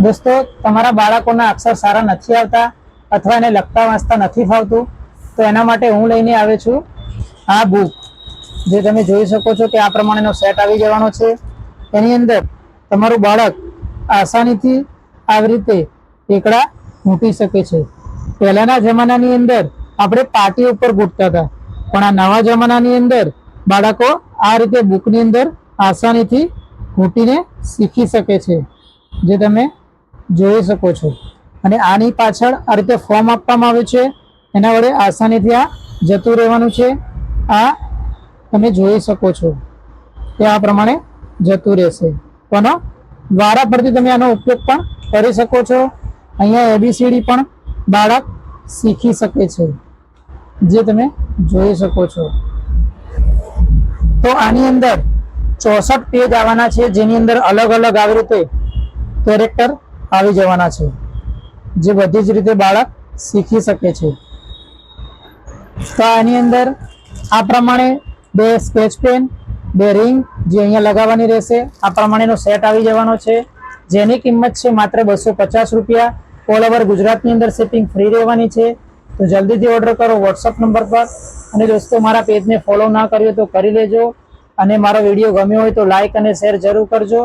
દોસ્તો, તમારા બાળકોના અક્ષર સારા નથી આવતા અથવા એને લખતા વાંચતા નથી ફાવતું તો એના માટે હું લઈને આવ્યો છું આ બુક, જે તમે જોઈ શકો છો કે આ પ્રમાણેનો સેટ આવી જવાનો છે। એની અંદર તમારું બાળક આસાનીથી આવી રીતે એકડા મૂકી શકે છે। પહેલાના જમાનાની અંદર આપણે પાટી ઉપર ગૂંથતા હતા, પણ આ નવા જમાનાની અંદર બાળકો આ રીતે બુકની અંદર આસાનીથી ગૂંથીને શીખી શકે છે, જે તમે જોઈ શકો છો। અને આની પાછળ આ રીતે ફોર્મ આપવામાં આવ્યું છે, એના વડે આસાનીથી આ જતું રહેવાનું છે। આ તમે જોઈ શકો છો કે આ પ્રમાણે જતું રહેશે, પણ વારા પરથી તમે આનો ઉપયોગ પણ કરી શકો છો। અહીંયા એબીસીડી પણ બાળક શીખી શકે છે, જે તમે જોઈ શકો છો। તો આની અંદર 64 પેજ આવવાના છે, જેની અંદર અલગ અલગ આવી રીતે કેરેક્ટર આવી જવાના છે, જે બધી જ રીતે બાળક શીખી શકે છે। તો આની અંદર આ પ્રમાણે 2 સ્કેચ પેન, 2 રિંગ જે અહીંયા લગાવવાની રહેશે, આ પ્રમાણેનો સેટ આવી જવાનો છે, જેની કિંમત છે માત્ર 250 રૂપિયા। ઓલ ઓવર ગુજરાતની અંદર શિપિંગ ફ્રી રહેવાની છે। તો જલ્દીથી ઓર્ડર કરો વોટ્સઅપ નંબર પર। અને દોસ્તો, મારા પેજને ફોલો ના કર્યો તો કરી લેજો, અને મારો વિડીયો ગમ્યો હોય તો લાઈક અને શેર જરૂર કરજો।